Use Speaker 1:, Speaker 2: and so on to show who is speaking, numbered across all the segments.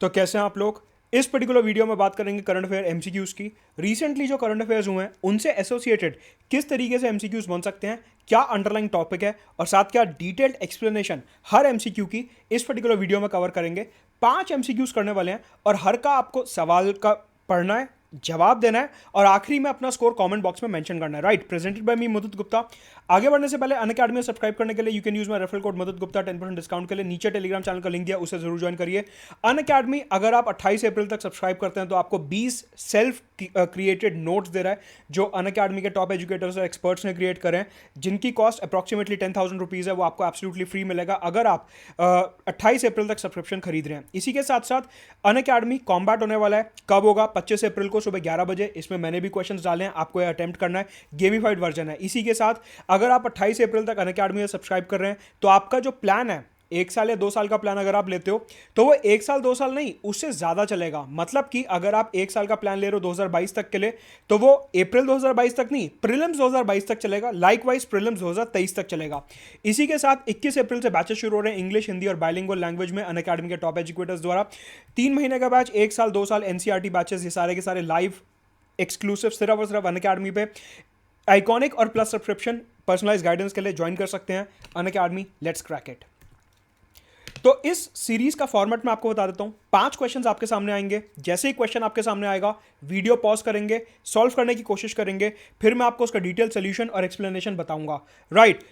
Speaker 1: तो कैसे हैं आप लोग। इस पर्टिकुलर वीडियो में बात करेंगे करंट अफेयर एमसीक्यूज की। रिसेंटली जो करंट अफेयर्स हुए हैं उनसे एसोसिएटेड किस तरीके से एमसीक्यूज बन सकते हैं, क्या अंडरलाइन टॉपिक है और साथ क्या डिटेल्ड एक्सप्लेनेशन हर एमसीक्यू की इस पर्टिकुलर वीडियो में कवर करेंगे। 5 एमसीक्यूज करने वाले हैं और हर का आपको सवाल का पढ़ना है, जवाब देना है और आखिरी में अपना स्कोर कमेंट बॉक्स में मेंशन करना है। राइट, प्रेजेंटेड बाय मी मदद गुप्ता। आगे बढ़ने से पहले अनअकैडमी सब्सक्राइब करने के लिए you can use my referral code मदद गुप्ता 10% डिस्काउंट के लिए। नीचे टेलीग्राम चैनल का लिंक दिया, उसे जरूर ज्वाइन करिए। अनअकैडमी अगर आप 28 अप्रैल तक सब्सक्राइब करते हैं तो आपको 20 सेल्फ क्रिएटेड नोट्स दे रहा है जो अनअकैडमी के टॉप एजुकेटर्स और एक्सपर्ट्स ने क्रिएट करे हैं, जिनकी कॉस्ट अप्रॉक्सीमेटली 10,000 रुपीज़ है। वो आपको एब्सोल्युटली फ्री मिलेगा अगर आप 28 अप्रैल तक सब्सक्रिप्शन खरीद रहे हैं। इसी के साथ साथ अनअकैडमी कॉम्बैट होने वाला है। कब होगा? 25 अप्रैल को सुबह 11 बजे। इसमें मैंने भी क्वेश्चंस डाले हैं, आपको यह अटेम्प्ट करना है। गेमिफाइड वर्जन है। इसी के साथ अगर आप 28 अप्रैल तक अनअकैडमी में सब्सक्राइब कर रहे हैं तो आपका जो प्लान है, 1 साल या 2 साल का प्लान अगर आप लेते हो तो वो 1 साल 2 साल नहीं, उससे ज्यादा चलेगा। मतलब कि अगर आप 1 साल का प्लान ले रहे हो 2022 तक के लिए तो वो अप्रैल 2022 तक नहीं, प्रीलिम्स 2022 तक चलेगा। लाइकवाइज प्रीलिम्स 2023 तक चलेगा। इसी के साथ 21 अप्रैल से बैचेस शुरू हो रहे हैं इंग्लिश, हिंदी और बाइलिंगुअल लैंग्वेज में अनअकैडमी के टॉप एजुकेटर्स द्वारा। 3 महीने का बैच, 1 साल 2 साल एनसीईआरटी बैचेस, ये सारे के सारे लाइव एक्सक्लूसिव सिर्फ और सिर्फ अनअकैडमी पे। आइकॉनिक और प्लस सब्सक्रिप्शन पर्सनलाइज गाइडेंस के लिए ज्वाइन कर सकते हैं अनअकैडमी। Let's crack it. तो इस सीरीज का फॉर्मेट मैं आपको बता देता हूं। 5 क्वेश्चंस आपके सामने आएंगे। जैसे ही क्वेश्चन आपके सामने आएगा वीडियो पॉज करेंगे, सॉल्व करने की कोशिश करेंगे, फिर मैं आपको उसका डिटेल सोल्यूशन और एक्सप्लेनेशन बताऊंगा। राइट,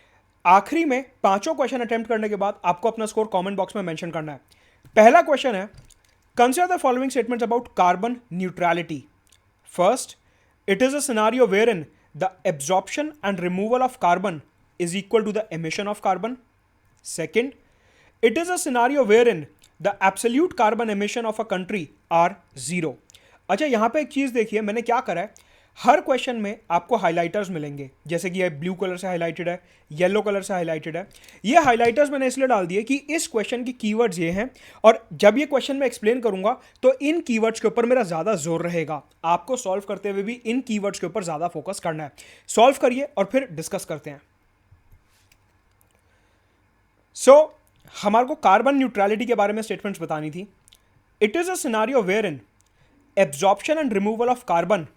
Speaker 1: आखिरी में 5 क्वेश्चन अटेम्प्ट करने के बाद आपको अपना स्कोर कमेंट बॉक्स में मेंशन करना है। पहला क्वेश्चन है, consider the following statements about carbon neutrality. First, it is a scenario wherein the absorption and removal of carbon is equal to the emission of carbon. Second, it is a scenario wherein the absolute carbon emission of a country are zero. अच्छा, यहां पे एक चीज देखिए, मैंने क्या करा है, हर क्वेश्चन में आपको हाइलाइटर्स मिलेंगे। जैसे कि ये ब्लू कलर से हाइलाइटेड है, येलो कलर से हाइलाइटेड है। ये हाइलाइटर्स मैंने इसलिए डाल दिए कि इस क्वेश्चन की कीवर्ड्स ये हैं और जब ये क्वेश्चन मैं एक्सप्लेन करूंगा तो इन कीवर्ड्स के ऊपर मेरा ज्यादा जोर रहेगा। आपको सॉल्व करते हुए भी इन कीवर्ड्स के ऊपर ज्यादा फोकस करना है। सॉल्व करिए और फिर डिस्कस करते हैं। हमारे को कार्बन न्यूट्रलिटी के बारे में स्टेटमेंट्स बतानी थी। It is a scenario where in absorption and removal of carbon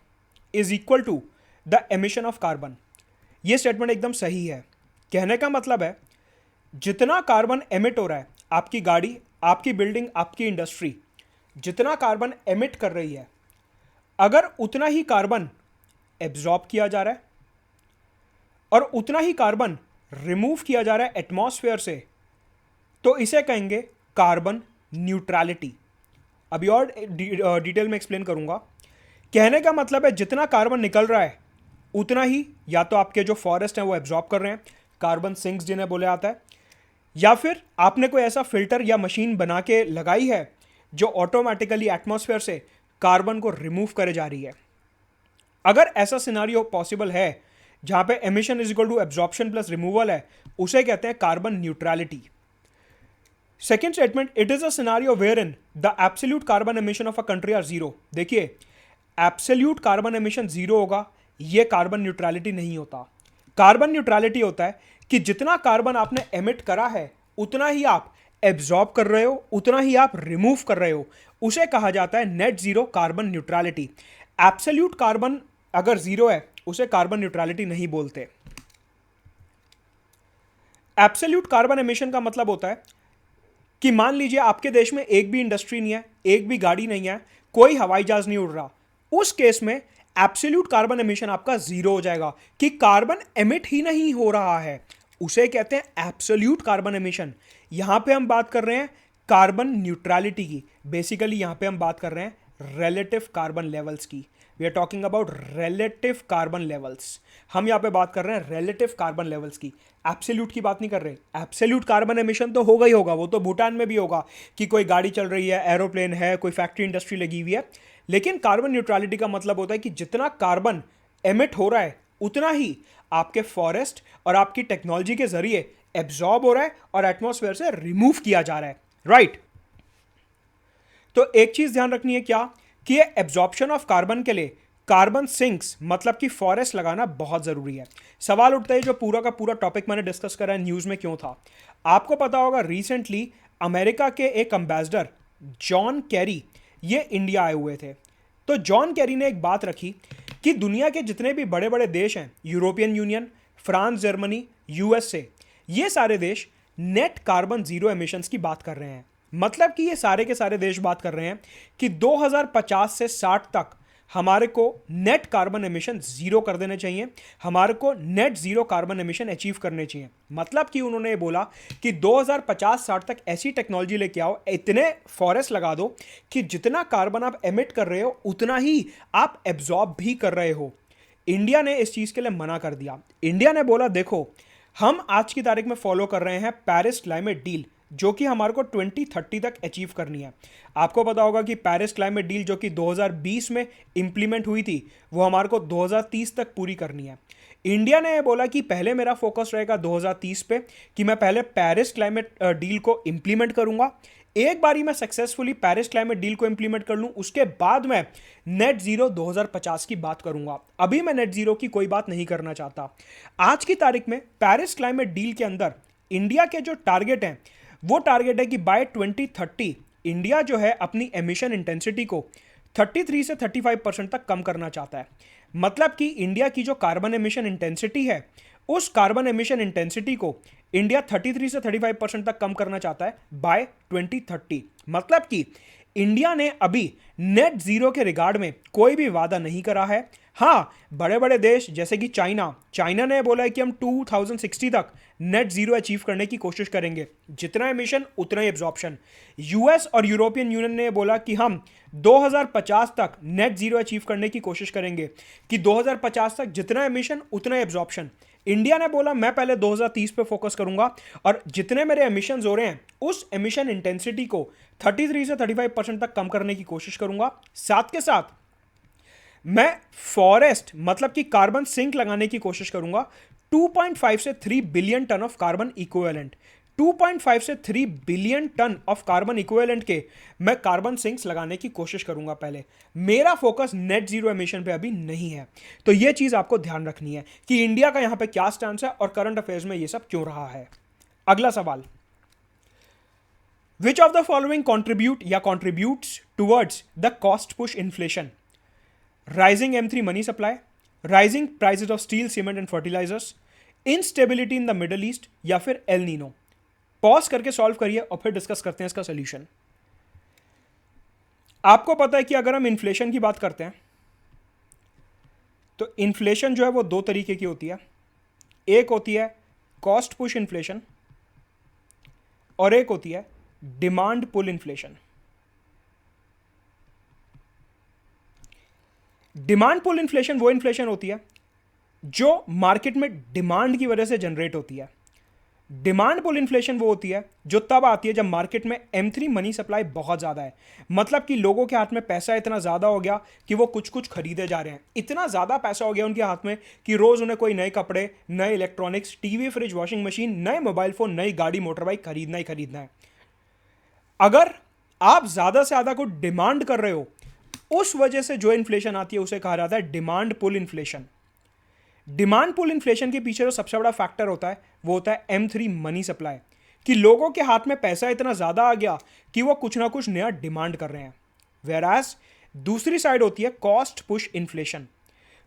Speaker 1: is equal to the emission of carbon. यह स्टेटमेंट एकदम सही है। कहने का मतलब है, जितना कार्बन एमिट हो रहा है, आपकी गाड़ी, आपकी बिल्डिंग, आपकी इंडस्ट्री जितना कार्बन एमिट कर रही है, अगर उतना ही कार्बन एब्जॉर्ब किया जा रहा है और उतना ही कार्बन रिमूव किया जा रहा है एटमॉस्फेयर से, तो इसे कहेंगे कार्बन न्यूट्रलिटी। अभी और डिटेल में एक्सप्लेन करूंगा। कहने का मतलब है, जितना कार्बन निकल रहा है उतना ही या तो आपके जो फॉरेस्ट हैं वो एब्जॉर्ब कर रहे हैं, कार्बन सिंक्स जिन्हें बोले आता है, या फिर आपने कोई ऐसा फिल्टर या मशीन बना के लगाई है जो ऑटोमेटिकली एटमॉस्फेयर से कार्बन को रिमूव करे जा रही है। अगर ऐसा सिनारियो पॉसिबल है जहां पे emission is equal to absorption plus removal है, उसे कहते हैं carbon neutrality. Second statement, it is a scenario where in the absolute carbon emission of a country are zero. देखिए, एब्सोल्यूट कार्बन एमिशन जीरो होगा, यह कार्बन न्यूट्रलिटी नहीं होता। Carbon neutrality होता है कि जितना कार्बन आपने एमिट करा है उतना ही आप एब्जॉर्ब कर रहे हो, उतना ही आप रिमूव कर रहे हो। उसे कहा जाता है net zero carbon neutrality. Absolute carbon अगर जीरो है उसे कार्बन न्यूट्रलिटी नहीं बोलते। एब्सोल्यूट कार्बन एमिशन का मतलब होता है कि मान लीजिए आपके देश में एक भी इंडस्ट्री नहीं है, एक भी गाड़ी नहीं है, कोई हवाई जहाज नहीं उड़ रहा। उस केस में एब्सोल्यूट कार्बन एमिशन आपका जीरो हो जाएगा कि कार्बन एमिट ही नहीं हो रहा है। उसे कहते हैं एब्सोल्यूट कार्बन एमिशन। यहां पे हम बात कर रहे हैं कार्बन न्यूट्रलिटी की। बेसिकली यहां पे हम बात कर रहे हैं रिलेटिव कार्बन लेवल्स की। We are talking about relative carbon levels. हम यहां पे बात कर रहे हैं रिलेटिव कार्बन लेवल्स की, एब्सोल्यूट की बात नहीं कर रहे। एब्सोल्यूट कार्बन एमिशन तो होगा ही होगा, वो तो भूटान में भी होगा कि कोई गाड़ी चल रही है, एरोप्लेन है, कोई फैक्ट्री इंडस्ट्री लगी हुई है। लेकिन कार्बन न्यूट्रलिटी का मतलब होता है कि जितना कार्बन एमिट हो रहा है उतना ही आपके फॉरेस्ट और आपकी टेक्नोलॉजी के जरिए एब्जॉर्ब हो रहा है और एटमॉस्फेयर से रिमूव किया जा रहा है। राइट, तो एक चीज ध्यान रखनी है, क्या कि ये एब्जॉर्प्शन ऑफ कार्बन के लिए कार्बन सिंक्स मतलब कि फॉरेस्ट लगाना बहुत जरूरी है। सवाल उठता है, जो पूरा का पूरा टॉपिक मैंने डिस्कस करा है न्यूज में क्यों था। आपको पता होगा रिसेंटली अमेरिका के एक एम्बेसडर जॉन कैरी ये इंडिया आए हुए थे। तो जॉन कैरी ने एक बात रखी कि दुनिया के जितने भी बड़े बड़े देश हैं, European union, France, Germany, USA, ये सारे देश नेट कार्बन जीरो एमिशंस की बात कर रहे हैं। मतलब कि ये सारे के सारे देश बात कर रहे हैं कि 2050 से 60 तक हमारे को नेट कार्बन एमिशन जीरो कर देने चाहिए, हमारे को net zero carbon emission achieve करने चाहिए। मतलब कि उन्होंने ये बोला कि 2050-60 तक ऐसी टेक्नोलॉजी लेके आओ, इतने फॉरेस्ट लगा दो कि जितना कार्बन आप एमिट कर रहे हो उतना ही आप एब्जॉर्ब भी कर रहे हो। इंडिया ने इस चीज़ के लिए मना कर दिया। इंडिया ने बोला देखो, हम आज की तारीख में फॉलो कर रहे हैं पेरिस क्लाइमेट डील, जो कि हमारे को 2030 तक अचीव करनी है। आपको पता होगा कि पेरिस क्लाइमेट डील जो कि 2020 में इंप्लीमेंट हुई थी, वो हमारे को 2030 तक पूरी करनी है। इंडिया ने बोला कि पहले मेरा फोकस रहेगा 2030 पे, कि मैं पहले पेरिस क्लाइमेट डील को इंप्लीमेंट करूंगा। एक बारी मैं सक्सेसफुली पेरिस क्लाइमेट डील को इंप्लीमेंट कर लूं, उसके बाद मैं नेट जीरो 2050 की बात करूंगा। अभी मैं नेट जीरो की कोई बात नहीं करना चाहता। आज की तारीख में पेरिस क्लाइमेट डील के अंदर इंडिया के जो टारगेट हैं, वो टारगेट है कि बाय 2030 इंडिया जो है अपनी एमिशन इंटेंसिटी को 33 से 35% तक कम करना चाहता है। मतलब कि इंडिया की जो कार्बन एमिशन इंटेंसिटी है, उस कार्बन एमिशन इंटेंसिटी को इंडिया 33 से 35% तक कम करना चाहता है बाय 2030। मतलब कि इंडिया ने अभी नेट जीरो के रिगार्ड में कोई भी वादा नहीं करा है। हाँ, बड़े बड़े देश जैसे कि चाइना ने बोला है कि हम 2060 तक नेट जीरो अचीव करने की कोशिश करेंगे, जितना एमिशन उतना ही एब्जॉर्प्शन। यूएस और यूरोपियन यूनियन ने बोला कि हम 2050 तक नेट जीरो अचीव करने की कोशिश करेंगे, कि 2050 तक जितना एमिशन उतना एब्जॉर्प्शन। इंडिया ने बोला मैं पहले 2030 पे फोकस करूंगा और जितने मेरे एमिशंस हो रहे हैं उस एमिशन इंटेंसिटी को 33 से 35% तक कम करने की कोशिश करूंगा। साथ के साथ मैं फॉरेस्ट मतलब कि कार्बन सिंक लगाने की कोशिश करूंगा 2.5 से 3 billion ton of carbon equivalent. 2.5 से 3 billion ton of carbon equivalent के मैं कार्बन सिंक्स लगाने की कोशिश करूंगा। पहले मेरा फोकस नेट जीरो एमिशन पे अभी नहीं है। तो यह चीज आपको ध्यान रखनी है कि इंडिया का यहां पे क्या स्टैंड है और करंट अफेयर्स में यह सब क्यों रहा है। अगला सवाल, which of the following contribute या contributes towards the cost push inflation? Rising M3 money supply, rising prices of steel, cement and fertilisers, instability in the Middle East, या फिर एल नीनो? पॉज करके सॉल्व करिए और फिर discuss करते हैं इसका सोल्यूशन। आपको पता है कि अगर हम इन्फ्लेशन की बात करते हैं तो इन्फ्लेशन जो है वो दो तरीके की होती है। एक होती है कॉस्ट पुश इन्फ्लेशन और एक होती है demand pull inflation. Demand pull inflation वो इन्फ्लेशन होती है जो मार्केट में डिमांड की वजह से जनरेट होती है। डिमांड पुल इन्फ्लेशन वो होती है जो तब आती है जब मार्केट में M3 मनी सप्लाई बहुत ज़्यादा है। मतलब कि लोगों के हाथ में पैसा इतना ज़्यादा हो गया कि वो कुछ कुछ खरीदे जा रहे हैं। इतना ज़्यादा पैसा हो गया उनके हाथ में कि रोज़ उन्हें कोई नए कपड़े, नए electronics, TV, fridge, washing machine, नए मोबाइल फ़ोन, नई गाड़ी, मोटर बाइक खरीदना ही खरीदना है। अगर आप ज़्यादा से ज़्यादा कुछ डिमांड कर रहे हो, उस वजह से जो इन्फ्लेशन आती है उसे कहा जाता है demand pull inflation. Demand pull inflation के पीछे जो सबसे बड़ा फैक्टर होता है वो होता है M3 मनी सप्लाई, कि लोगों के हाथ में पैसा इतना ज़्यादा आ गया कि वो कुछ ना कुछ नया डिमांड कर रहे हैं। वेराज दूसरी साइड होती है cost push inflation.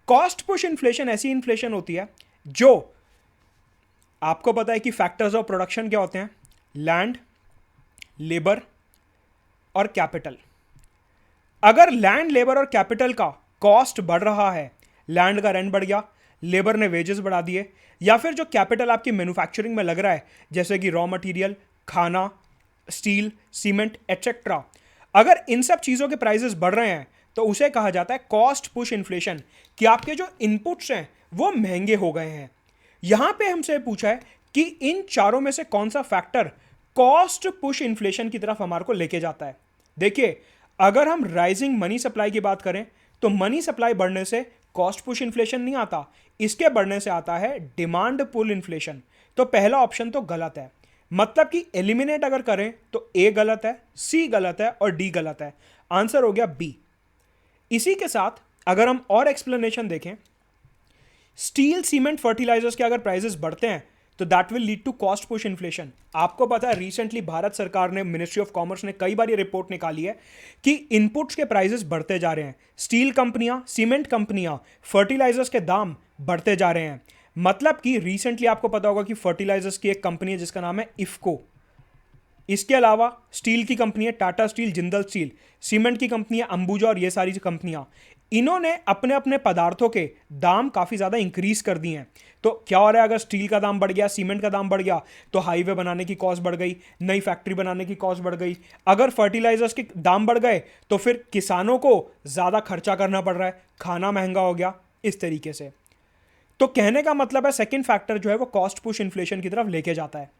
Speaker 1: Cost push inflation ऐसी इन्फ्लेशन होती है जो आपको पता है कि फैक्टर्स ऑफ प्रोडक्शन क्या होते हैं? लैंड, लेबर और कैपिटल। अगर लैंड, लेबर और कैपिटल का कॉस्ट बढ़ रहा है, लैंड का रेंट बढ़ गया, लेबर ने वेजेस बढ़ा दिए, या फिर जो कैपिटल आपकी मैन्युफैक्चरिंग में लग रहा है जैसे कि रॉ मटेरियल, खाना, स्टील, सीमेंट एटसेट्रा, अगर इन सब चीज़ों के प्राइसेस बढ़ रहे हैं तो उसे कहा जाता है कॉस्ट पुश इन्फ्लेशन, कि आपके जो इनपुट्स हैं वो महंगे हो गए हैं। यहां पे हमसे पूछा है कि इन चारों में से कौन सा फैक्टर कॉस्ट पुश इन्फ्लेशन की तरफ हमारे को लेके जाता है। देखिए, अगर हम राइजिंग मनी सप्लाई की बात करें तो मनी सप्लाई बढ़ने से कॉस्ट पुश इन्फ्लेशन नहीं आता, इसके बढ़ने से आता है डिमांड पुल इन्फ्लेशन। तो पहला ऑप्शन तो गलत है। मतलब कि एलिमिनेट अगर करें तो ए गलत है, सी गलत है और डी गलत है। आंसर हो गया बी। इसी के साथ अगर हम और एक्सप्लेनेशन देखें, स्टील, सीमेंट, फर्टिलाइजर्स के अगर प्राइसेस बढ़ते हैं तो that will lead to cost push inflation. आपको पता है रिसेंटली भारत सरकार ने, मिनिस्ट्री ऑफ कॉमर्स ने कई बार ये रिपोर्ट निकाली है कि इनपुट्स के प्राइसेस बढ़ते जा रहे हैं। स्टील कंपनियां, सीमेंट कंपनियां, फर्टिलाइजर्स के दाम बढ़ते जा रहे हैं। मतलब कि रिसेंटली आपको पता होगा कि फर्टिलाइजर्स की एक कंपनी है जिसका नाम है इफ्को, इसके अलावा स्टील की कंपनी है Tata steel, Jindal steel, cement की कंपनी है अंबुजा, और ये सारी कंपनियां, इन्होंने अपने अपने पदार्थों के दाम काफ़ी ज़्यादा इंक्रीज कर दिए हैं। तो क्या हो रहा है, अगर स्टील का दाम बढ़ गया, सीमेंट का दाम बढ़ गया, तो हाईवे बनाने की कॉस्ट बढ़ गई, नई फैक्ट्री बनाने की कॉस्ट बढ़ गई। अगर फर्टिलाइजर्स के दाम बढ़ गए तो फिर किसानों को ज़्यादा खर्चा करना पड़ रहा है, खाना महंगा हो गया, इस तरीके से। तो कहने का मतलब है सेकेंड फैक्टर जो है वो कॉस्ट पुश इन्फ्लेशन की तरफ लेके जाता है।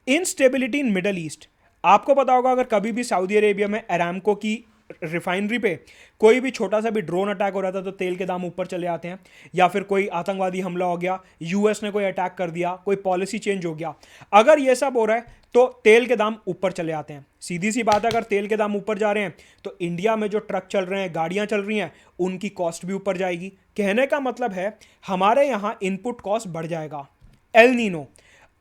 Speaker 1: इनस्टेबिलिटी इन मिडल ईस्ट, आपको पता होगा अगर कभी भी सऊदी अरेबिया में अरामको की रिफाइनरी पे कोई भी छोटा सा भी ड्रोन अटैक हो रहा था तो तेल के दाम ऊपर चले आते हैं, या फिर कोई आतंकवादी हमला हो गया, यूएस ने कोई अटैक कर दिया, कोई पॉलिसी चेंज हो गया, अगर ये सब हो रहा है तो तेल के दाम ऊपर चले आते हैं। सीधी सी बात है, अगर तेल के दाम ऊपर जा रहे हैं तो इंडिया में जो ट्रक चल रहे हैं, गाड़ियां चल रही हैं, उनकी कॉस्ट भी ऊपर जाएगी। कहने का मतलब है हमारे यहाँ इनपुट कॉस्ट बढ़ जाएगा। एल नीनो,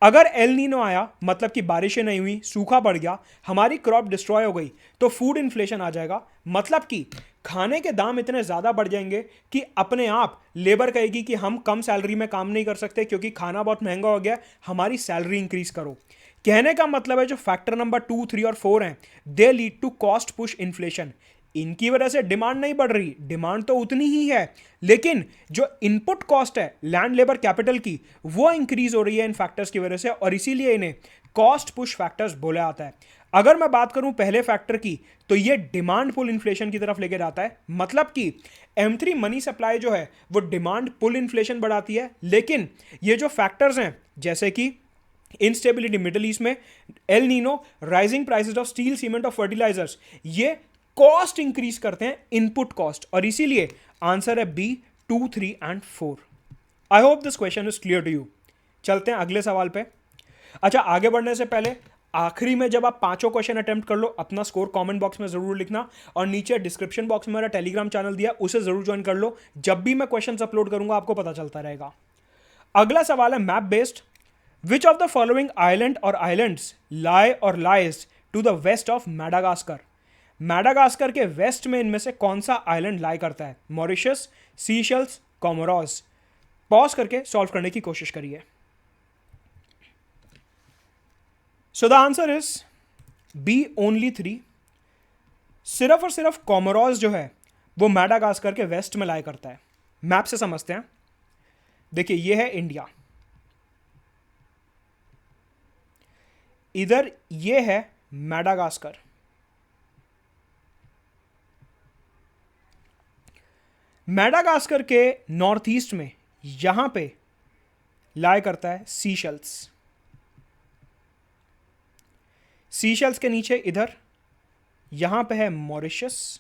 Speaker 1: अगर एल नीनो आया मतलब कि बारिशें नहीं हुई, सूखा बढ़ गया, हमारी क्रॉप डिस्ट्रॉय हो गई, तो फूड इन्फ्लेशन आ जाएगा। मतलब कि खाने के दाम इतने ज़्यादा बढ़ जाएंगे कि अपने आप लेबर कहेगी कि हम कम सैलरी में काम नहीं कर सकते क्योंकि खाना बहुत महंगा हो गया, हमारी सैलरी इंक्रीज करो। कहने का मतलब है जो फैक्टर नंबर 2, 3 और 4 हैं, they lead to cost push inflation. इनकी वजह से डिमांड नहीं बढ़ रही, डिमांड तो उतनी ही है, लेकिन जो इनपुट कॉस्ट है लैंड लेबर कैपिटल की, वो इंक्रीज हो रही है इन फैक्टर्स की वजह से, और इसीलिए इन्हें कॉस्ट पुश फैक्टर्स बोला जाता है। अगर मैं बात करूं पहले फैक्टर की, तो ये डिमांड पुल इन्फ्लेशन की तरफ लेके जाता है। मतलब कि M3 मनी सप्लाई जो है वो डिमांड पुल इन्फ्लेशन बढ़ाती है, लेकिन ये जो फैक्टर्स हैं जैसे कि इंस्टेबिलिटी मिडिल ईस्ट में, El Nino, rising prices of steel, cement और फर्टिलाइजर्स, ये कॉस्ट इंक्रीज करते हैं, इनपुट कॉस्ट, और इसीलिए आंसर है B, 2, 3 and 4। I hope this question is clear to you. चलते हैं अगले सवाल पे। अच्छा, आगे बढ़ने से पहले आखिरी में जब आप पांचों क्वेश्चन अटेम्प्ट कर लो, अपना स्कोर कमेंट बॉक्स में जरूर लिखना, और नीचे डिस्क्रिप्शन बॉक्स में मेरा टेलीग्राम चैनल दिया, उसे जरूर ज्वाइन कर लो। जब भी मैं क्वेश्चन अपलोड करूंगा आपको पता चलता रहेगा। अगला सवाल है map based. Which of the following island और आइलैंड्स लाई और lies to the west of Madagascar? Madagascar के वेस्ट में इनमें से कौन सा आइलैंड लाई करता है? Mauritius, Seychelles, Comoros. पॉज करके सॉल्व करने की कोशिश करिए। So the answer is B, only 3। सिर्फ और सिर्फ कोमोरोस जो है वो मैडागास्कर के वेस्ट में लाई करता है। मैप से समझते हैं। देखिए, ये है इंडिया, इधर ये है मैडागास्कर, मैडागास्कर के नॉर्थ ईस्ट में यहां पे लाई करता है सीशेल्स, सीशेल्स के नीचे इधर यहां पे है मॉरिशस,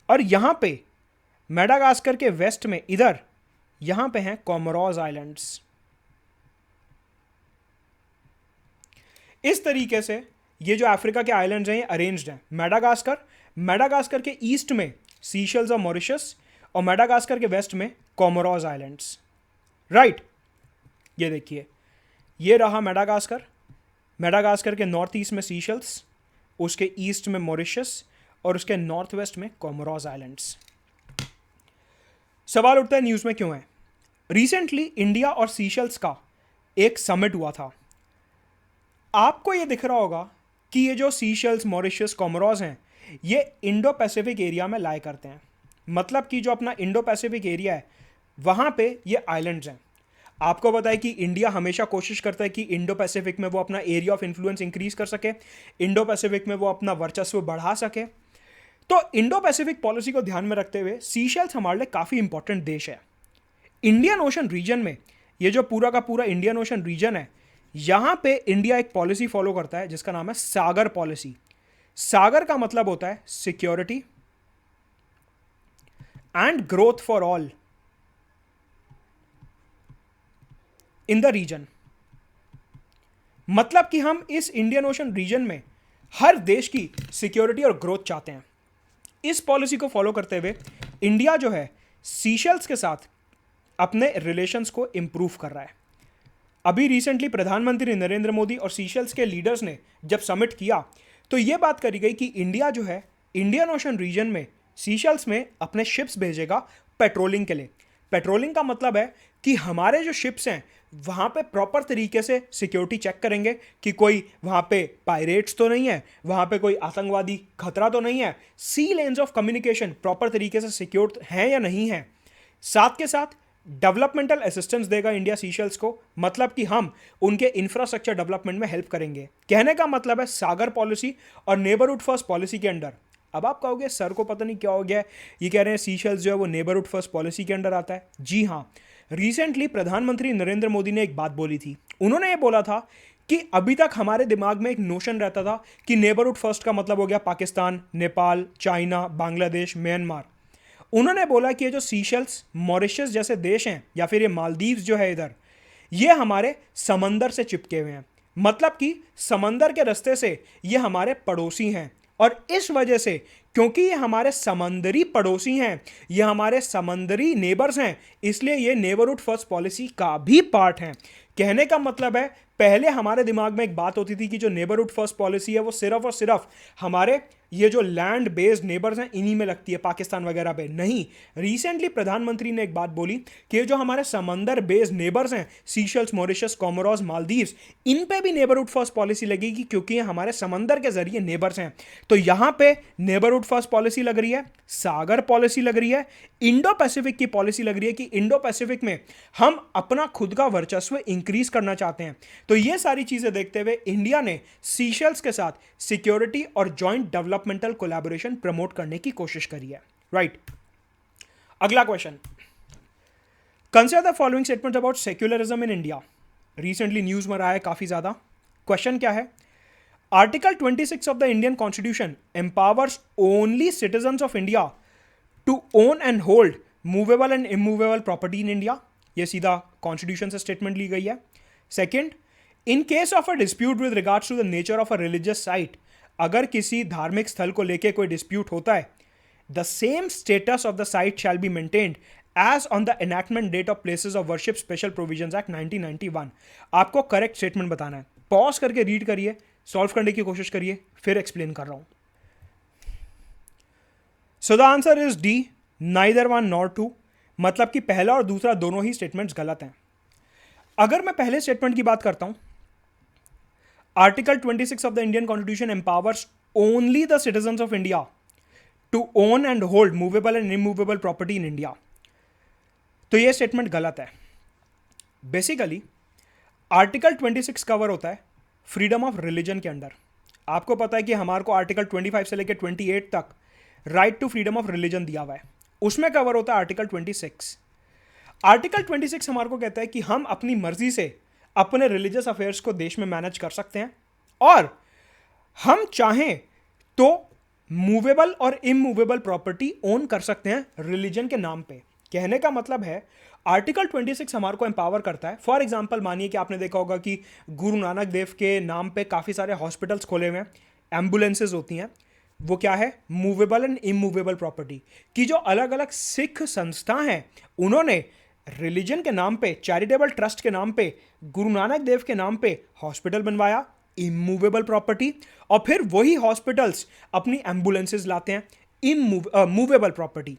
Speaker 1: और यहां पे मैडागास्कर के वेस्ट में इधर यहां पे हैं कोमोरोस आइलैंड्स। इस तरीके से ये जो अफ्रीका के आइलैंड्स हैं ये अरेंज्ड हैं। मैडागास्कर के ईस्ट में सीशेल्स और मॉरिशस, और मैडागास्कर के वेस्ट में कोमोरोस आइलैंड्स। राइट, ये देखिए, ये रहा मैडागास्कर, मैडागास्कर के नॉर्थ ईस्ट में सीशेल्स, उसके ईस्ट में मॉरिशस, और उसके नॉर्थ वेस्ट में कोमोरोस आइलैंड्स। सवाल उठता है न्यूज़ में क्यों है? रिसेंटली इंडिया और सीशेल्स का एक समिट हुआ था। आपको ये दिख रहा होगा कि ये जो सीशेल्स, मॉरिशस, कोमोरोस हैं, ये इंडो पैसिफिक एरिया में लाई करते हैं। मतलब कि जो अपना इंडो पैसिफिक एरिया है वहाँ पे ये आइलैंड्स हैं। आपको पता है कि इंडिया हमेशा कोशिश करता है कि इंडो पैसिफिक में वो अपना एरिया ऑफ इन्फ्लुएंस इंक्रीज कर सके, इंडो पैसिफिक में वो अपना वर्चस्व बढ़ा सके। तो इंडो पैसिफिक पॉलिसी को ध्यान में रखते हुए सीशेल्स हमारे लिए काफ़ी इंपॉर्टेंट देश है। इंडियन ओशन रीजन में, ये जो पूरा का पूरा इंडियन ओशन रीजन है, यहाँ पे इंडिया एक पॉलिसी फॉलो करता है जिसका नाम है सागर पॉलिसी। सागर का मतलब होता है security and growth for all in the region. मतलब कि हम इस इंडियन ओशन रीजन में हर देश की सिक्योरिटी और ग्रोथ चाहते हैं। इस पॉलिसी को फॉलो करते हुए इंडिया जो है सीशेल्स के साथ अपने रिलेशंस को इंप्रूव कर रहा है। अभी रिसेंटली प्रधानमंत्री नरेंद्र मोदी और सीशेल्स के लीडर्स ने जब समिट किया तो ये बात करी गई कि इंडिया जो है इंडियन ओशन रीजन में सीशेल्स में अपने शिप्स भेजेगा पेट्रोलिंग के लिए। पेट्रोलिंग का मतलब है कि हमारे जो शिप्स हैं वहाँ पे प्रॉपर तरीके से सिक्योरिटी चेक करेंगे कि कोई वहाँ पे पायरेट्स तो नहीं है, वहाँ पे कोई आतंकवादी खतरा तो नहीं है, सी लेन्स ऑफ कम्युनिकेशन प्रॉपर तरीके से सिक्योर हैं या नहीं है। साथ के साथ डेवलपमेंटल असिस्टेंस देगा इंडिया सीशेल्स को, मतलब कि हम उनके इंफ्रास्ट्रक्चर डेवलपमेंट में हेल्प करेंगे। कहने का मतलब है सागर पॉलिसी और नेबरहुड फर्स्ट पॉलिसी के अंडर। अब आप कहोगे सर को पता नहीं क्या हो गया है, ये कह रहे हैं सीशेल्स जो है वो नेबरहुड फर्स्ट पॉलिसी के अंडर आता है। जी हाँ, रिसेंटली प्रधानमंत्री नरेंद्र मोदी ने एक बात बोली थी। उन्होंने ये बोला था कि अभी तक हमारे दिमाग में एक नोशन रहता था कि नेबरहुड फर्स्ट का मतलब हो गया पाकिस्तान, नेपाल, चाइना, बांग्लादेश, म्यांमार। उन्होंने बोला कि ये जो सीशेल्स, मॉरिशस जैसे देश हैं या फिर ये मालदीव्स जो है इधर, ये हमारे समंदर से चिपके हुए हैं, मतलब कि समंदर के रास्ते से ये हमारे पड़ोसी हैं। और इस वजह से क्योंकि ये हमारे समंदरी पड़ोसी हैं, ये हमारे समंदरी नेबर्स हैं, इसलिए ये नेबरहुड फर्स्ट पॉलिसी का भी पार्ट हैं। कहने का मतलब है पहले हमारे दिमाग में एक बात होती थी कि जो नेबरहुड फर्स्ट पॉलिसी है वो सिर्फ और सिर्फ हमारे ये जो लैंड बेस्ड नेबर्स हैं इन्हीं में लगती है, पाकिस्तान वगैरह पे नहीं। रिसेंटली प्रधानमंत्री ने एक बात बोली कि ये जो हमारे समंदर बेस्ड नेबर्स हैं, सीशेल्स, मॉरिशस, कोमोरोस, मालदीव्स, इन पे भी नेबरहुड फर्स्ट पॉलिसी लगेगी क्योंकि ये हमारे समंदर के जरिए नेबर्स हैं। तो यहां पे नेबरहुड फर्स्ट पॉलिसी लग रही है, सागर पॉलिसी लग रही है, इंडो पैसिफिक की पॉलिसी लग रही है कि इंडो पैसिफिक में हम अपना खुद का वर्चस्व इंक्रीज करना चाहते हैं। तो ये सारी चीजें देखते हुए इंडिया ने सीशेल्स के साथ सिक्योरिटी और जॉइंट डेवलपमेंटल कोलैबोरेशन प्रमोट करने की कोशिश करी है। राइट, अगला question, consider the following statements about secularism in India. Recently news में रहा है काफी ज्यादा। क्वेश्चन क्या है? Article 26 of the Indian constitution empowers only citizens of India to own and hold movable and immovable property in India. यह सीधा constitution से स्टेटमेंट ली गई है। Second, in case of a dispute with regards to the nature of a religious site, अगर किसी धार्मिक स्थल को लेकर कोई डिस्प्यूट होता है, the same status of the site shall be maintained as on the enactment date of places of worship special provisions act 1991। आपको करेक्ट स्टेटमेंट बताना है। पॉज करके रीड करिए, सॉल्व करने की कोशिश करिए, फिर एक्सप्लेन कर रहा हूं। So the answer is D, neither one nor two, मतलब कि पहला और दूसरा दोनों ही स्टेटमेंट्स गलत हैं। अगर मैं पहले स्टेटमेंट की बात करता हूं, article 26 of the Indian constitution empowers only the citizens of India to own and hold movable and immovable property in India, तो यह स्टेटमेंट गलत है। बेसिकली आर्टिकल 26 कवर होता है फ्रीडम ऑफ रिलीजन के अंडर। आपको पता है कि हमारे को आर्टिकल 25 से लेकर 28 तक right to freedom of religion दिया हुआ है, उसमें कवर होता है आर्टिकल 26। आर्टिकल 26 हमारे को कहता है कि हम अपनी मर्जी से अपने रिलीजियस अफेयर्स को देश में मैनेज कर सकते हैं और हम चाहें तो मूवेबल और इमूवेबल प्रॉपर्टी ओन कर सकते हैं रिलीजन के नाम पे। कहने का मतलब है आर्टिकल 26 हमारे को एम्पावर करता है। फॉर एग्जांपल मानिए कि आपने देखा होगा कि गुरु नानक देव के नाम पे काफ़ी सारे हॉस्पिटल्स खोले हुए हैं, एम्बुलेंसेज होती हैं, वो क्या है? मूवेबल एंड इमूवेबल प्रॉपर्टी की। जो अलग अलग सिख संस्था हैं उन्होंने रिलीजन के नाम पे, चैरिटेबल ट्रस्ट के नाम पे, गुरु नानक देव के नाम पे हॉस्पिटल बनवाया, इमूवेबल प्रॉपर्टी, और फिर वही हॉस्पिटल्स अपनी एम्बुलेंसेज लाते हैं, मूवेबल प्रॉपर्टी।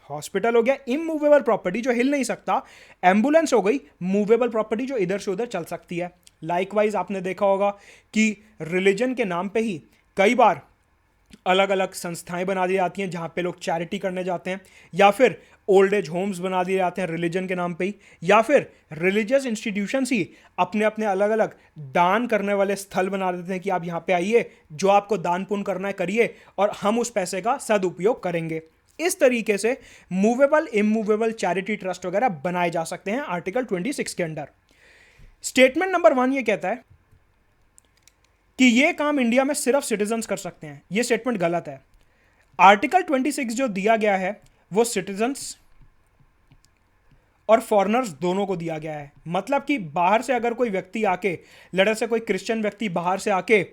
Speaker 1: हॉस्पिटल हो गया इमूवेबल प्रॉपर्टी जो हिल नहीं सकता, एम्बुलेंस हो गई मूवेबल प्रॉपर्टी जो इधर से उधर चल सकती है। लाइकवाइज आपने देखा होगा कि रिलीजन के नाम पे ही कई बार अलग अलग संस्थाएं बना दी जाती हैं जहाँ पे लोग चैरिटी करने जाते हैं, या फिर ओल्ड एज होम्स बना दिए जाते हैं रिलीजन के नाम पे ही, या फिर रिलीजियस इंस्टीट्यूशंस ही अपने अपने अलग अलग दान करने वाले स्थल बना देते हैं कि आप यहाँ पे आइए, जो आपको दान पुण्य करना है करिए और हम उस पैसे का सदुपयोग करेंगे। इस तरीके से मूवेबल, इमूवेबल, चैरिटी ट्रस्ट वगैरह बनाए जा सकते हैं आर्टिकल 26 के अंडर। स्टेटमेंट नंबर 1 ये कहता है कि ये काम इंडिया में सिर्फ सिटीजन्स कर सकते हैं। ये स्टेटमेंट गलत है। आर्टिकल 26 जो दिया गया है वो सिटीजन्स और फॉरेनर्स दोनों को दिया गया है। मतलब कि बाहर से अगर कोई व्यक्ति आके, लड़े से कोई क्रिश्चियन व्यक्ति बाहर से आके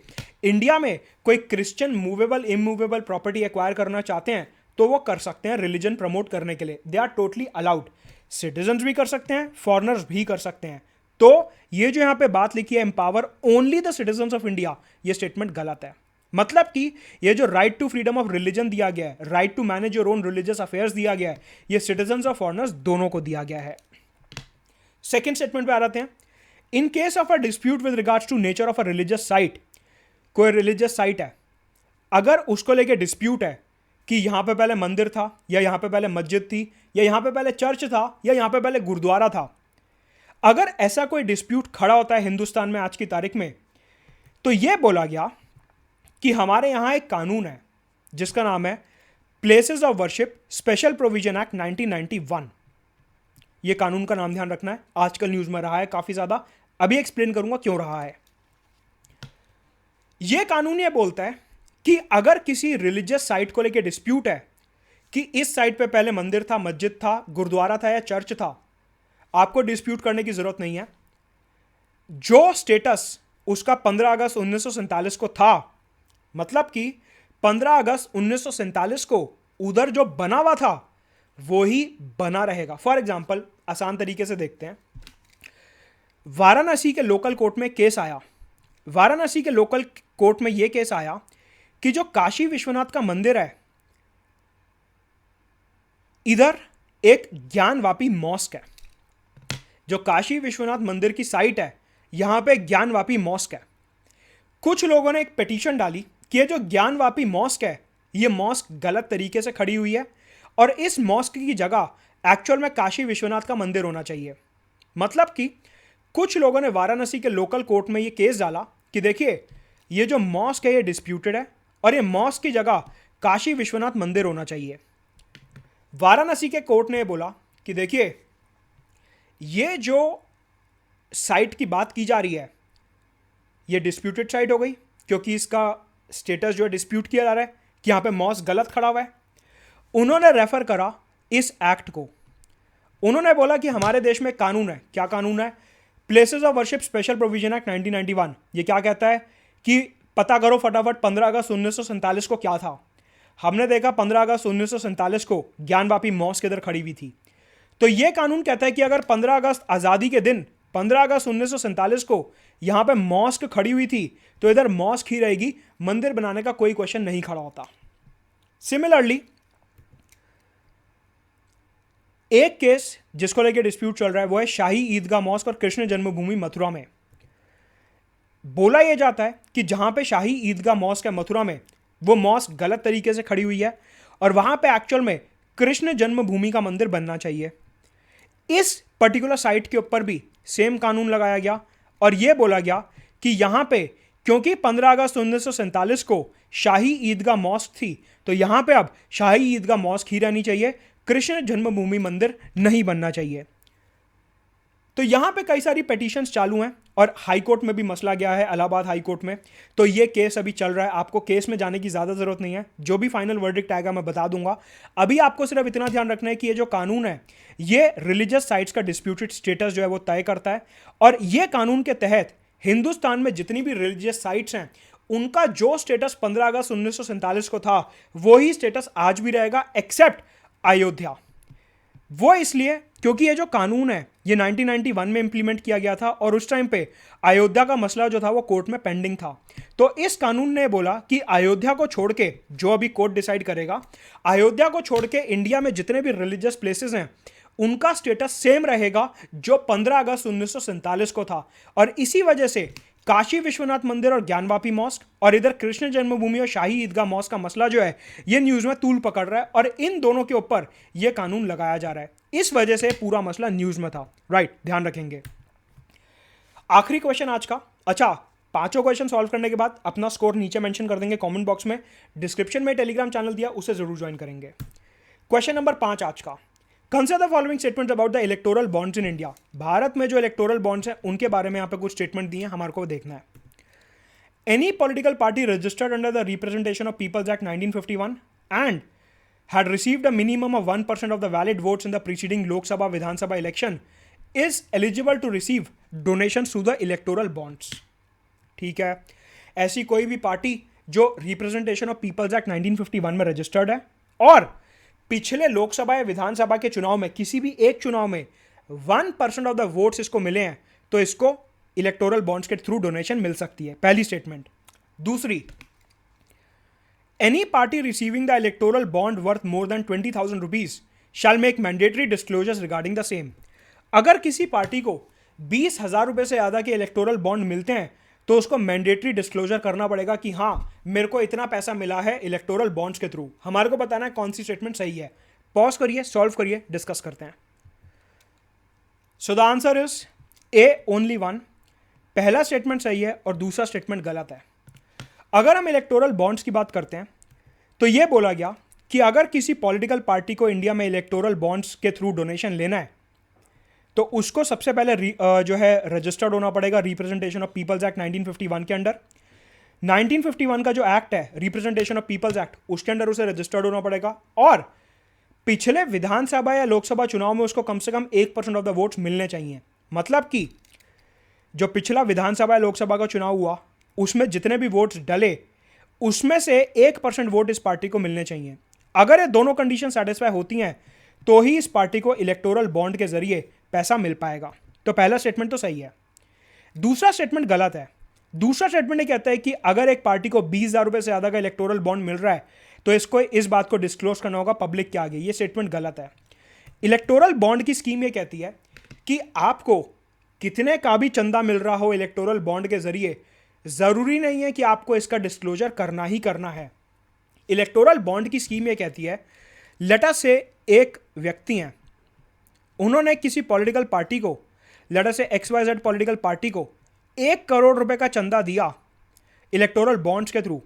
Speaker 1: इंडिया में कोई Christian movable, immovable property acquire करना चाहते हैं तो वो कर सकते हैं रिलीजन प्रमोट करने के लिए, they are totally allowed. Citizens भी कर सकते हैं, फॉरेनर्स भी कर सकते हैं। तो ये जो यहां पे बात लिखी है empower only the citizens of India, ये स्टेटमेंट गलत है। मतलब कि ये जो right to freedom of religion दिया गया है, right to manage your own religious affairs दिया गया है, ये सिटीजन्स और फॉरेनर्स दोनों को दिया गया है। सेकेंड स्टेटमेंट पे आ जाते हैं। In case of a dispute with regards to nature of a religious site, कोई रिलीजियस साइट है, अगर उसको लेके डिस्प्यूट है कि यहां पे पहले मंदिर था, या यहां पे पहले मस्जिद थी, या यहां पे पहले चर्च था, या यहां पे पहले गुरुद्वारा था, अगर ऐसा कोई डिस्प्यूट खड़ा होता है हिंदुस्तान में आज की तारीख में, तो यह बोला गया कि हमारे यहां एक कानून है जिसका नाम है places of worship special provision act 1991। यह कानून का नाम ध्यान रखना है, आजकल न्यूज में रहा है काफी ज्यादा, अभी एक्सप्लेन करूंगा क्यों रहा है। यह कानून यह बोलता है कि अगर किसी रिलीजियस साइट को लेकर डिस्प्यूट है कि इस साइट पे पहले मंदिर था, मस्जिद था, गुरुद्वारा था या चर्च था, आपको डिस्प्यूट करने की जरूरत नहीं है। जो स्टेटस उसका 15 अगस्त 1947 को था, मतलब कि 15 अगस्त 1947 को उधर जो बना हुआ था वो ही बना रहेगा। फॉर एग्जाम्पल आसान तरीके से देखते हैं, वाराणसी के लोकल कोर्ट में केस आया, वाराणसी के लोकल कोर्ट में यह केस आया कि जो काशी विश्वनाथ का मंदिर है, इधर एक ज्ञानवापी मॉस्क है। जो काशी विश्वनाथ मंदिर की साइट है, यहां पे ज्ञानवापी मॉस्क है। कुछ लोगों ने एक पिटीशन डाली कि ये जो ज्ञानवापी मॉस्क है, ये मॉस्क गलत तरीके से खड़ी हुई है और इस मॉस्क की जगह एक्चुअल में काशी विश्वनाथ का मंदिर होना चाहिए। मतलब कि कुछ लोगों ने वाराणसी के लोकल कोर्ट में ये केस डाला कि देखिए ये जो मॉस्क है ये डिस्प्यूटेड है और ये मॉस्क की जगह काशी विश्वनाथ मंदिर होना चाहिए। वाराणसी के कोर्ट ने बोला कि देखिए ये जो साइट की बात की जा रही है ये डिस्प्यूटेड साइट हो गई, क्योंकि इसका स्टेटस जो है डिस्प्यूट किया जा रहा है कि यहां पे मॉस्क गलत खड़ा हुआ है। उन्होंने रेफर करा इस एक्ट को, उन्होंने बोला कि हमारे देश में कानून है। क्या कानून है? Places of worship special provision act 1991। ये क्या कहता है कि पता करो फटाफट 15 अगस्त 1947 को क्या था। हमने देखा 15 अगस्त 1947 को ज्ञानवापी मॉस्क इधर खड़ी हुई थी। तो यह कानून कहता है कि अगर 15 अगस्त आज़ादी के दिन 15 अगस्त 1947 को यहां पे मॉस्क खड़ी हुई थी तो इधर मॉस्क ही रहेगी, मंदिर बनाने का कोई क्वेश्चन नहीं खड़ा होता। सिमिलरली एक केस जिसको लेकर डिस्प्यूट चल रहा है वो है शाही ईदगाह मॉस्क और कृष्ण जन्मभूमि मथुरा में। बोला यह जाता है कि जहां पे शाही ईदगाह मॉस्क है मथुरा में, वो मॉस्क गलत तरीके से खड़ी हुई है और वहां पे एक्चुअल में कृष्ण जन्मभूमि का मंदिर बनना चाहिए। इस पर्टिकुलर साइट के ऊपर भी सेम कानून लगाया गया और यह बोला गया कि यहां पे क्योंकि 15 अगस्त 1947 को शाही ईदगाह मॉस्क थी तो यहां पे अब शाही ईदगाह मॉस्क ही रहनी चाहिए, कृष्ण जन्मभूमि मंदिर नहीं बनना चाहिए। तो यहां पे कई सारी पिटीशंस चालू हैं और हाई कोर्ट में भी मसला गया है, इलाहाबाद हाई कोर्ट में। तो ये केस अभी चल रहा है, आपको केस में जाने की ज़्यादा ज़रूरत नहीं है, जो भी फाइनल वर्डिक्ट आएगा मैं बता दूंगा। अभी आपको सिर्फ इतना ध्यान रखना है कि ये जो कानून है ये रिलीजियस साइट्स का डिस्प्यूटेड स्टेटस जो है वो तय करता है और ये कानून के तहत हिंदुस्तान में जितनी भी रिलीजियस साइट्स हैं उनका जो स्टेटस 15 अगस्त 1947 को था वही स्टेटस आज भी रहेगा, एक्सेप्ट अयोध्या। वो इसलिए क्योंकि ये जो कानून है ये 1991 में इंप्लीमेंट किया गया था और उस टाइम पे अयोध्या का मसला जो था वो कोर्ट में पेंडिंग था। तो इस कानून ने बोला कि अयोध्या को छोड़ के, जो अभी कोर्ट डिसाइड करेगा, अयोध्या को छोड़ के इंडिया में जितने भी रिलीजियस प्लेसेस हैं उनका स्टेटस सेम रहेगा जो 15 अगस्त 1947 को था। और इसी वजह से काशी विश्वनाथ मंदिर और ज्ञानवापी मॉस्क और इधर कृष्ण जन्मभूमि और शाही ईदगाह मॉस्क का मसला जो है ये न्यूज में तूल पकड़ रहा है और इन दोनों के ऊपर ये कानून लगाया जा रहा है। इस वजह से पूरा मसला न्यूज में था, राइट, ध्यान रखेंगे। आखिरी क्वेश्चन आज का। अच्छा, पांचों क्वेश्चन सॉल्व करने के बाद अपना स्कोर नीचे मेंशन कर देंगे कमेंट बॉक्स में। डिस्क्रिप्शन में टेलीग्राम चैनल दिया, उसे जरूर ज्वाइन करेंगे। क्वेश्चन नंबर 5 आज का। Consider the following statements about the electoral bonds in India. Bharat में जो इलेक्टोरल बॉन्ड्स हैं उनके बारे में यहाँ पे कुछ स्टेटमेंट दिए हैं, हमारे को देखना है। Any political party registered under the representation of peoples act 1951 and had received a minimum of 1% of the valid votes in the preceding Lok Sabha Vidhan Sabha election is eligible to receive donations through the electoral bonds। ठीक है, ऐसी कोई भी party जो representation of peoples act 1951 में registered है और पिछले लोकसभा या विधानसभा के चुनाव में किसी भी एक चुनाव में 1% ऑफ द वोट्स इसको मिले हैं तो इसको इलेक्टोरल बॉन्ड्स के थ्रू डोनेशन मिल सकती है, पहली स्टेटमेंट। दूसरी, any party receiving the electoral bond worth more than 20,000 rupees shell make mandatory disclosures regarding the same. अगर किसी पार्टी को 20,000 रुपए से ज़्यादा के इलेक्टोरल बॉन्ड मिलते हैं तो उसको मैंडेटरी डिस्क्लोजर करना पड़ेगा कि हाँ, मेरे को इतना पैसा मिला है इलेक्टोरल बॉन्ड्स के थ्रू। हमारे को बताना है कौन सी स्टेटमेंट सही है। पॉज करिए, सॉल्व करिए, डिस्कस करते हैं। सो the answer is a, only one. पहला स्टेटमेंट सही है और दूसरा स्टेटमेंट गलत है। अगर हम इलेक्टोरल बॉन्ड्स की बात करते हैं तो यह बोला गया कि अगर किसी पॉलिटिकल पार्टी को इंडिया में इलेक्टोरल बॉन्ड्स के थ्रू डोनेशन लेना है तो उसको सबसे पहले जो है रजिस्टर्ड होना पड़ेगा रिप्रेजेंटेशन ऑफ पीपल्स एक्ट 1951 के अंडर। 1951 का जो एक्ट है रिप्रेजेंटेशन ऑफ पीपल्स एक्ट, उसके अंडर उसे रजिस्टर्ड होना पड़ेगा और पिछले विधानसभा या लोकसभा चुनाव में उसको कम से कम 1% ऑफ द वोट्स मिलने चाहिए। मतलब कि जो पिछला विधानसभा या लोकसभा का चुनाव हुआ उसमें जितने भी वोट्स डले उसमें से 1% वोट इस पार्टी को मिलने चाहिए। अगर ये दोनों कंडीशन सेटिस्फाई होती हैं तो ही इस पार्टी को इलेक्टोरल बॉन्ड के जरिए पैसा मिल पाएगा। तो पहला स्टेटमेंट तो सही है। दूसरा स्टेटमेंट गलत है। दूसरा स्टेटमेंट ये कहता है कि अगर एक पार्टी को 20,000 रुपए से ज़्यादा का इलेक्टोरल बॉन्ड मिल रहा है तो इसको इस बात को डिस्क्लोज करना होगा पब्लिक के आगे। ये स्टेटमेंट गलत है। इलेक्टोरल बॉन्ड की स्कीम ये कहती है कि आपको कितने का भी चंदा मिल रहा हो इलेक्टोरल बॉन्ड के जरिए, ज़रूरी नहीं है कि आपको इसका डिस्क्लोजर करना ही करना है। इलेक्टोरल बॉन्ड की स्कीम ये कहती है, लेट अस से एक व्यक्ति हैं, उन्होंने किसी पॉलिटिकल पार्टी को, लेट अस से XYZ पॉलिटिकल पार्टी को 1 करोड़ रुपए का चंदा दिया इलेक्टोरल बॉन्ड्स के थ्रू,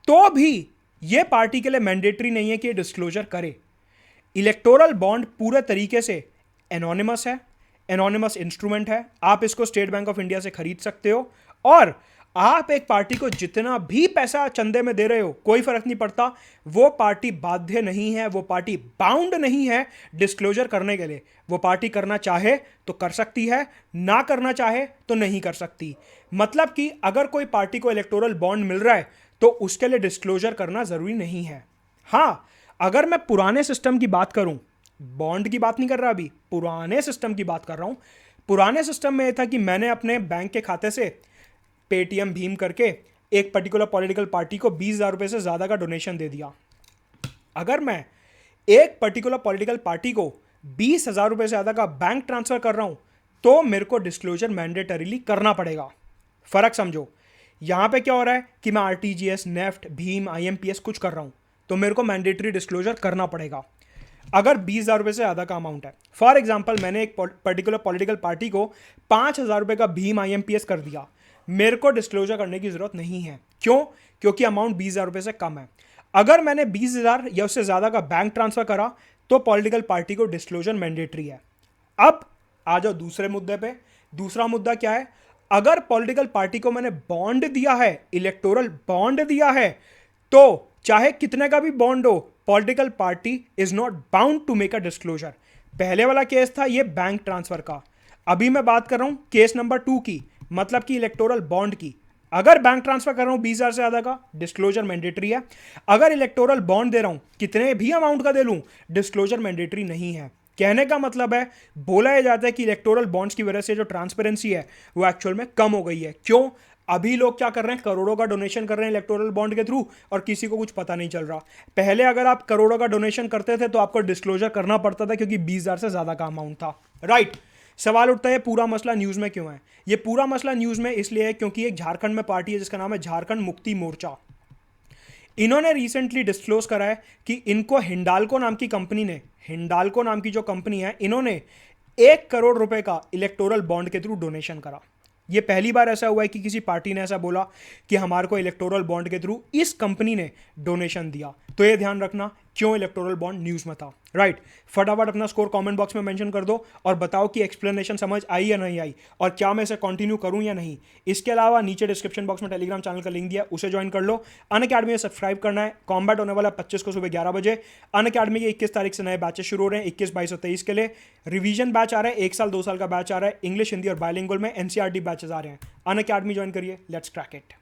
Speaker 1: तो भी ये पार्टी के लिए मैंडेटरी नहीं है कि डिस्क्लोजर करे। इलेक्टोरल बॉन्ड पूरे तरीके से एनोनिमस है, एनोनिमस इंस्ट्रूमेंट है। आप इसको स्टेट बैंक ऑफ इंडिया से खरीद सकते हो और आप एक पार्टी को जितना भी पैसा चंदे में दे रहे हो कोई फर्क नहीं पड़ता, वो पार्टी बाध्य नहीं है, वो पार्टी बाउंड नहीं है डिस्क्लोजर करने के लिए। वो पार्टी करना चाहे तो कर सकती है, ना करना चाहे तो नहीं कर सकती। मतलब कि अगर कोई पार्टी को इलेक्टोरल बॉन्ड मिल रहा है तो उसके लिए डिस्क्लोजर करना जरूरी नहीं है। हाँ, अगर मैं पुराने सिस्टम की बात करूं, बॉन्ड की बात नहीं कर रहा, अभी पुराने सिस्टम की बात कर रहा हूं। पुराने सिस्टम में यह था कि मैंने अपने बैंक के खाते से पेटीएम भीम करके एक पर्टिकुलर पॉलिटिकल पार्टी को 20,000 रुपए से ज़्यादा का डोनेशन दे दिया। अगर मैं एक पर्टिकुलर पॉलिटिकल पार्टी को 20,000 रुपए से ज़्यादा का बैंक ट्रांसफ़र कर रहा हूं तो मेरे को डिस्क्लोजर मैंडेटरीली करना पड़ेगा। फ़र्क समझो, यहाँ पे क्या हो रहा है कि मैं RTGS, नेफ्ट, भीम, IMPS कुछ कर रहा हूँ तो मेरे को मैंडेटरी डिस्क्लोजर करना पड़ेगा अगर 20,000 रुपये से ज़्यादा का अमाउंट है। फॉर एग्जाम्पल, मैंने एक पर्टिकुलर पॉलिटिकल पार्टी को 5,000 रुपये का भीम IMPS कर दिया, मेरे को डिस्क्लोजर करने की ज़रूरत नहीं है। क्यों? क्योंकि अमाउंट 20,000 रुपये से कम है। अगर मैंने 20,000 या उससे ज़्यादा का बैंक ट्रांसफ़र करा तो पॉलिटिकल पार्टी को डिस्क्लोजर मैंडेटरी है। अब आ जाओ दूसरे मुद्दे पे। दूसरा मुद्दा क्या है? अगर पॉलिटिकल पार्टी को मैंने बॉन्ड दिया है, इलेक्टोरल बॉन्ड दिया है, तो चाहे कितने का भी बॉन्ड हो, political party is not bound to make a disclosure. पहले वाला केस था ये बैंक ट्रांसफर का, अभी मैं बात कर रहा हूं केस नंबर 2 की, मतलब कि इलेक्टोरल बॉन्ड की। अगर बैंक ट्रांसफर कर रहा हूं 20,000 से ज्यादा का, डिस्क्लोजर मैंडेटरी है। अगर इलेक्टोरल बॉन्ड दे रहा हूं, कितने भी अमाउंट का दे लूं, डिस्क्लोजर मैंडेटरी नहीं है। कहने का मतलब है, बोला यह जाता है कि इलेक्टोरल बॉन्ड्स की वजह से जो ट्रांसपेरेंसी है वो एक्चुअल में कम हो गई है। क्यों? अभी लोग क्या कर रहे हैं, करोड़ों का डोनेशन कर रहे हैं इलेक्टोरल बॉन्ड के थ्रू और किसी को कुछ पता नहीं चल रहा। पहले अगर आप करोड़ों का डोनेशन करते थे तो आपको डिस्क्लोजर करना पड़ता था क्योंकि 20,000 से ज्यादा का अमाउंट था। राइट। सवाल उठता है ये पूरा मसला न्यूज़ में क्यों है? ये पूरा मसला न्यूज़ में इसलिए है क्योंकि एक झारखंड में पार्टी है जिसका नाम है झारखंड मुक्ति मोर्चा। इन्होंने रिसेंटली डिस्क्लोज करा है कि इनको हिंडाल्को नाम की कंपनी ने, हिंडाल्को नाम की जो कंपनी है, इन्होंने 1 करोड़ रुपए का इलेक्टोरल बॉन्ड के थ्रू डोनेशन करा। ये पहली बार ऐसा हुआ है कि किसी पार्टी ने ऐसा बोला कि हमारे को इलेक्टोरल बॉन्ड के थ्रू इस कंपनी ने डोनेशन दिया। तो ये ध्यान रखना क्यों इलेक्टोरल बॉन्ड न्यूज़ में था। राइट। फटाफट अपना स्कोर कमेंट बॉक्स में मेंशन कर दो और बताओ कि एक्सप्लेनेशन समझ आई या नहीं आई और क्या मैं इसे कंटिन्यू करूं या नहीं। इसके अलावा नीचे डिस्क्रिप्शन बॉक्स में टेलीग्राम चैनल का लिंक दिया, उसे ज्वाइन कर लो। अनअकैडमी में सब्सक्राइब करना है। कॉम्बैट होने वाला 25 को सुबह 11 बजे। अनअकैडमी के 21 तारीख से नए बैचेस शुरू हो रहे हैं, 21, 22 और 23 के लिए। रिवीजन बैच आ रहा है, 1 साल 2 साल का बैच आ रहा है। इंग्लिश, हिंदी और बायलिंगुअल में NCERT बैचेस आ रहे हैं। अनअकैडमी ज्वाइन करिए। Let's crack it.